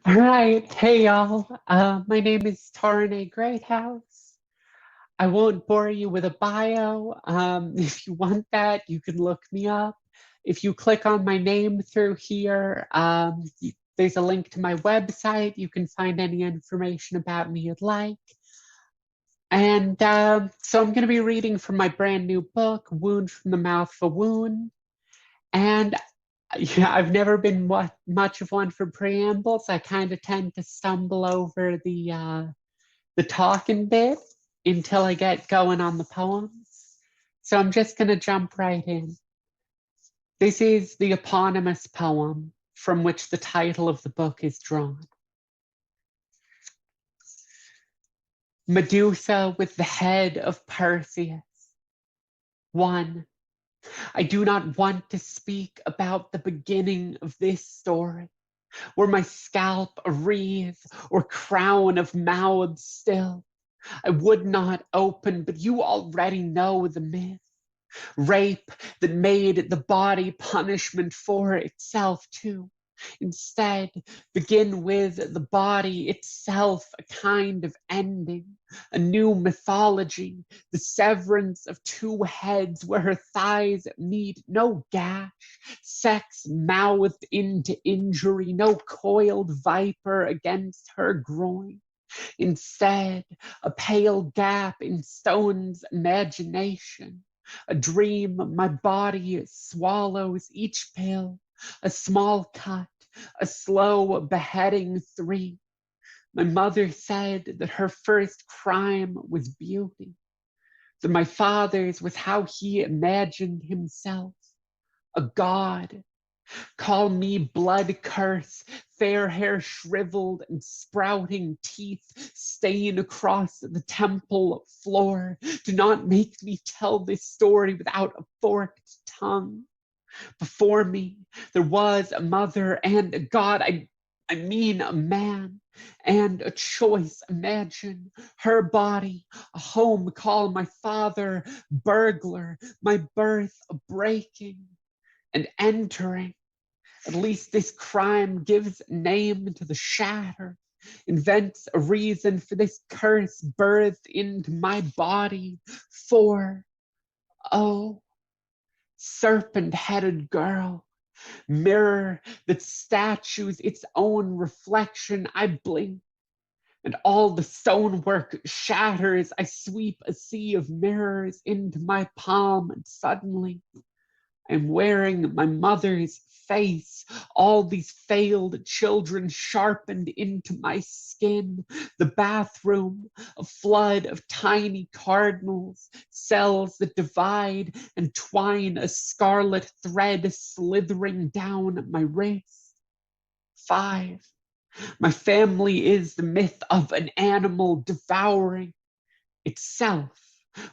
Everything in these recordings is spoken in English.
All right, hey y'all. My name is torrin, greathouse. I won't bore you with a bio. If you want that, you can look me up. If you click on my name through here, there's a link to my website. You can find any information about me you'd like. And so I'm going to be reading from my brand new book, Wound from the Mouth of a Wound. And yeah, I've never been much of one for preambles. I kind of tend to stumble over the talking bit until I get going on the poems. So I'm just going to jump right in. This is the eponymous poem from which the title of the book is drawn. Medusa with the head of Perseus. 1. I do not want to speak about the beginning of this story. Were my scalp a wreath or crown of mouths still, I would not open, but you already know the myth. Rape that made the body punishment for itself too. Instead, begin with the body itself, a kind of ending, a new mythology, the severance of two heads where her thighs meet, no gash, sex mouthed into injury, no coiled viper against her groin. Instead, a pale gap in stone's imagination, a dream my body swallows each pill, a small cut, a slow beheading 3. My mother said that her first crime was beauty, that my father's was how he imagined himself, a god. Call me blood curse, fair hair shriveled and sprouting teeth stain across the temple floor. Do not make me tell this story without a forked tongue. Before me, there was a mother and a god. I mean a man and a choice. Imagine her body, a home. Call my father burglar, my birth a breaking and entering. At least this crime gives name to the shatter, invents a reason for this curse birthed into my body. For, oh, serpent-headed girl, mirror that statues its own reflection, I blink, and all the stonework shatters. I sweep a sea of mirrors into my palm, and suddenly I'm wearing my mother's face, all these failed children sharpened into my skin. The bathroom, a flood of tiny cardinals, cells that divide and twine a scarlet thread slithering down my wrist. 5. My family is the myth of an animal devouring itself.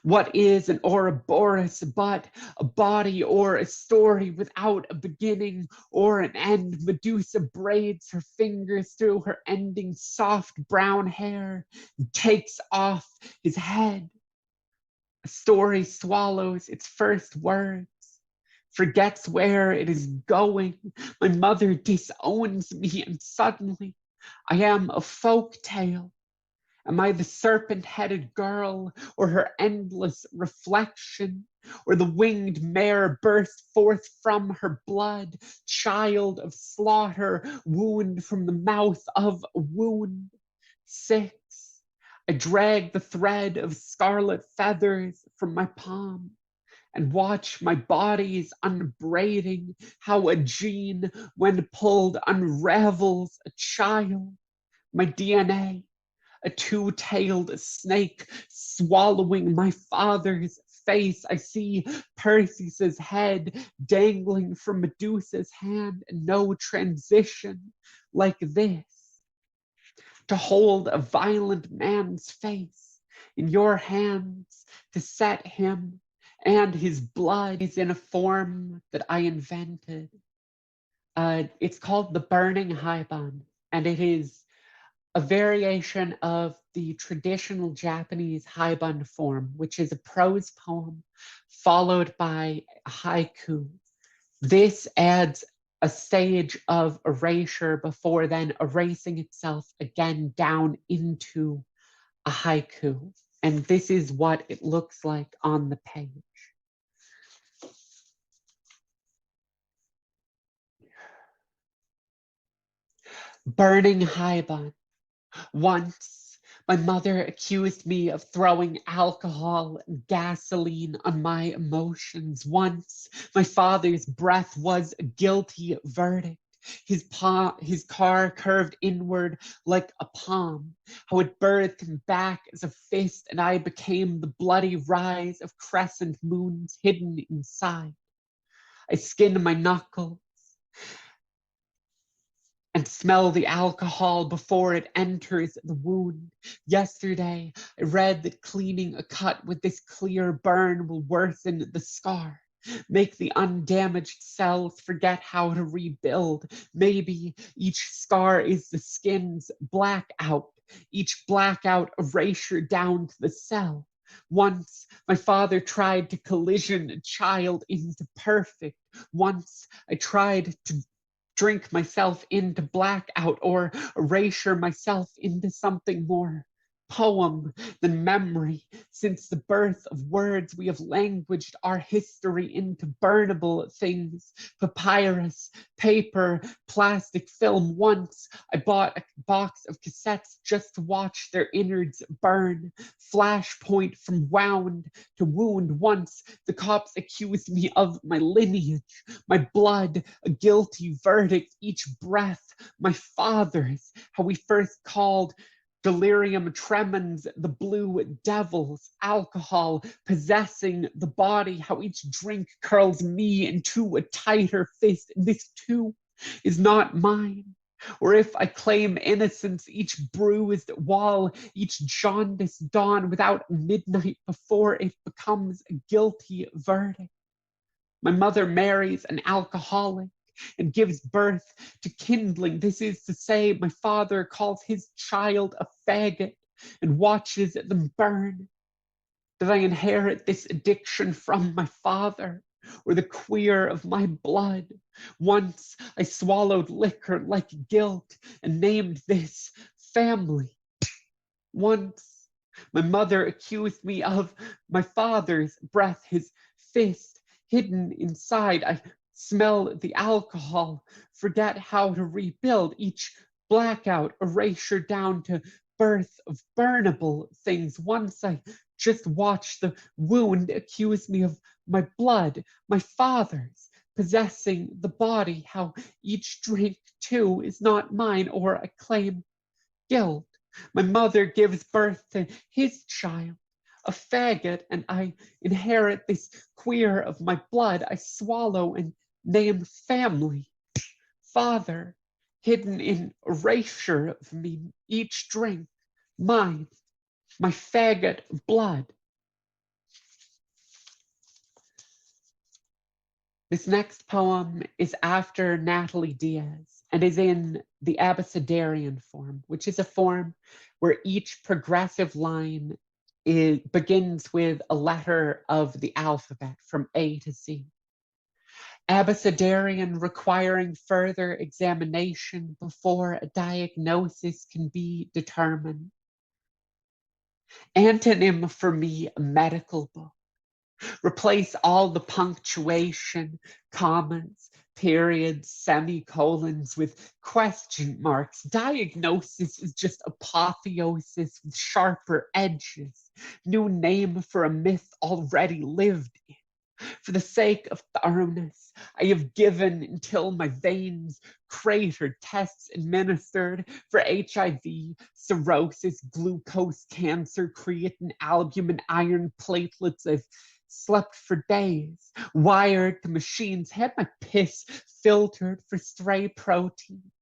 What is an Ouroboros but a body or a story without a beginning or an end? Medusa braids her fingers through her ending soft brown hair and takes off his head. A story swallows its first words, forgets where it is going. My mother disowns me, and suddenly I am a folk tale. Am I the serpent-headed girl, or her endless reflection, or the winged mare burst forth from her blood, child of slaughter, wound from the mouth of a wound? 6. I drag the thread of scarlet feathers from my palm and watch my body's unbraiding, how a gene, when pulled, unravels a child. My DNA, a two-tailed snake swallowing my father's face. I see Perseus's head dangling from Medusa's hand, and no transition like this. To hold a violent man's face in your hands, to set him and his blood is in a form that I invented. It's called the Burning Haibun, and it is a variation of the traditional Japanese haibun form, which is a prose poem followed by a haiku. This adds a stage of erasure before then erasing itself again down into a haiku. And this is what it looks like on the page. Burning Haibon. Once, my mother accused me of throwing alcohol and gasoline on my emotions. Once, my father's breath was a guilty verdict. His car curved inward like a palm, how it birthed him back as a fist, and I became the bloody rise of crescent moons hidden inside. I skinned my knuckles and smell the alcohol before it enters the wound. Yesterday, I read that cleaning a cut with this clear burn will worsen the scar, make the undamaged cells forget how to rebuild. Maybe each scar is the skin's blackout, each blackout erasure down to the cell. Once, my father tried to collision a child into perfect. Once, I tried to drink myself into blackout or erasure myself into something more poem than memory. Since the birth of words, we have languaged our history into burnable things: papyrus, paper, plastic film. Once I bought a box of cassettes just to watch their innards burn. Flashpoint from wound to wound. Once the cops accused me of my lineage, my blood, a guilty verdict, each breath, my father's, how we first called delirium tremens, the blue devils, alcohol possessing the body, how each drink curls me into a tighter fist. And this too is not mine. Or if I claim innocence, each bruised wall, each jaundiced dawn without midnight before it becomes a guilty verdict. My mother marries an alcoholic and gives birth to kindling. This is to say, my father calls his child a faggot and watches them burn. Did I inherit this addiction from my father, or the queer of my blood? Once I swallowed liquor like guilt and named this family. Once my mother accused me of my father's breath, his fist hidden inside. I smell the alcohol, forget how to rebuild each blackout, erasure down to birth of burnable things. Once I just watched the wound accuse me of my blood, my father's, possessing the body, how each drink too is not mine, or I claim guilt. My mother gives birth to his child, a faggot, and I inherit this queer of my blood. I swallow and name family. Father, hidden in erasure of me, each drink, mine, my faggot blood. This next poem is after Natalie Diaz and is in the abecedarian form, which is a form where each progressive line begins with a letter of the alphabet from A to Z. Abecedarian, requiring further examination before a diagnosis can be determined. Antonym for me, a medical book. Replace all the punctuation, commas, periods, semicolons with question marks. Diagnosis is just apotheosis with sharper edges. New name for a myth already lived in. For the sake of thoroughness, I have given until my veins cratered tests administered for HIV, cirrhosis, glucose, cancer, creatine, albumin, iron, platelets. I've slept for days, wired to machines, had my piss filtered for stray proteins,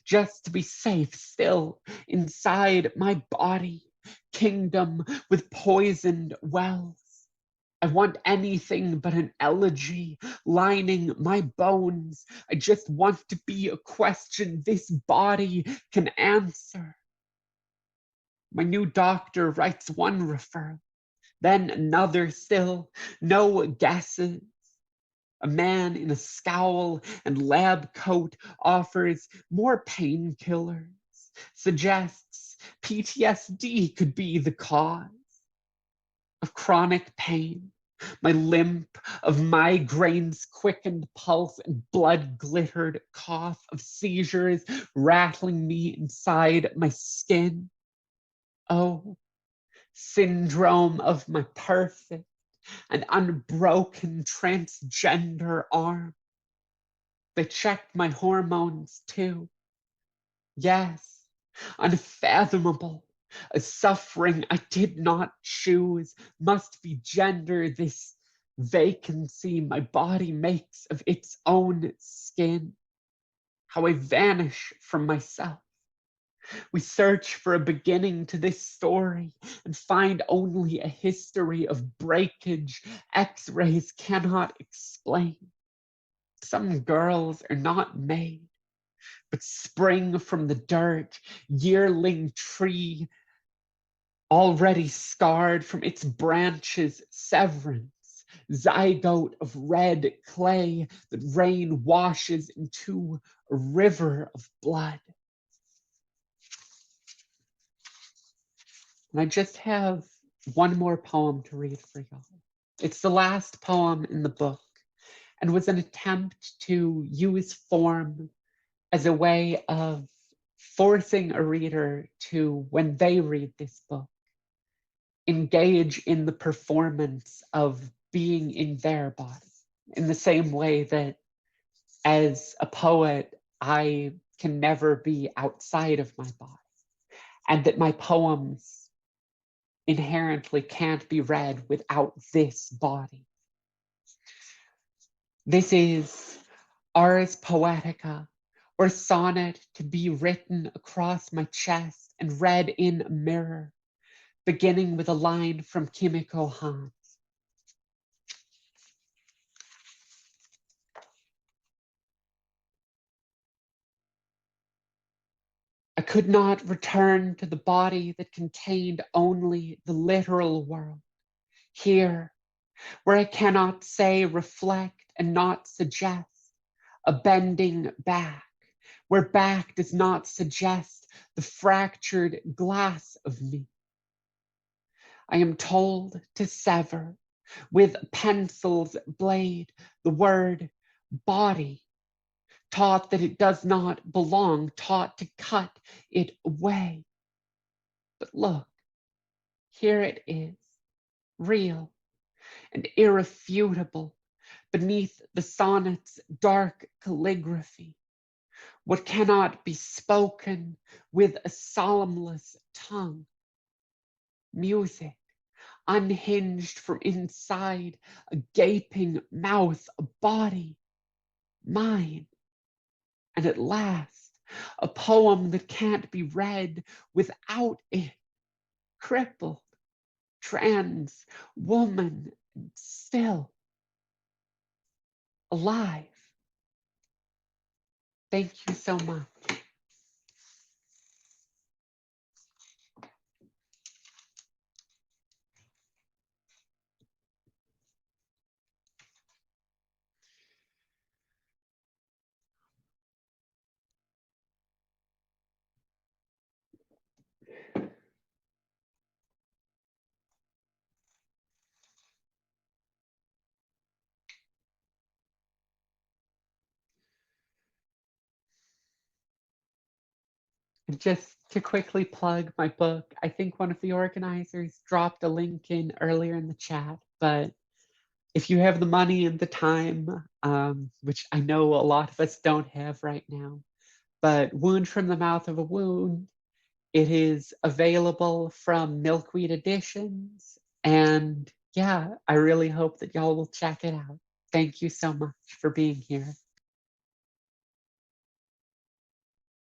just to be safe still inside my body, kingdom with poisoned wells. I want anything but an elegy lining my bones. I just want to be a question this body can answer. My new doctor writes one referral, then another still, no guesses. A man in a scowl and lab coat offers more painkillers, suggests PTSD could be the cause of chronic pain. My limp of migraines, quickened pulse, and blood glittered cough of seizures rattling me inside my skin. Oh, syndrome of my perfect and unbroken transgender arm. They checked my hormones too. Yes, unfathomable. A suffering I did not choose must be gender, this vacancy my body makes of its own skin. How I vanish from myself. We search for a beginning to this story and find only a history of breakage X-rays cannot explain. Some girls are not made, but spring from the dirt, yearling tree already scarred from its branches, severance, zygote of red clay that rain washes into a river of blood. And I just have one more poem to read for y'all. It's the last poem in the book and was an attempt to use form as a way of forcing a reader to, when they read this book, engage in the performance of being in their body, in the same way that as a poet, I can never be outside of my body, and that my poems inherently can't be read without this body. This is Ars Poetica, or sonnet to be written across my chest and read in a mirror, beginning with a line from Kimiko Han. I could not return to the body that contained only the literal world. Here, where I cannot say reflect and not suggest, a bending back, where back does not suggest the fractured glass of me. I am told to sever with a pencil's blade the word body, taught that it does not belong, taught to cut it away. But look, here it is, real and irrefutable beneath the sonnet's dark calligraphy. What cannot be spoken with a solemnless tongue. Music, unhinged from inside a gaping mouth, a body, mine. And at last, a poem that can't be read without it. Crippled, trans, woman, and still alive. Thank you so much. Just to quickly plug my book, I think one of the organizers dropped a link in earlier in the chat, but if you have the money and the time, which I know a lot of us don't have right now, but Wound from the Mouth of a Wound, it is available from Milkweed Editions. And yeah, I really hope that y'all will check it out. Thank you so much for being here.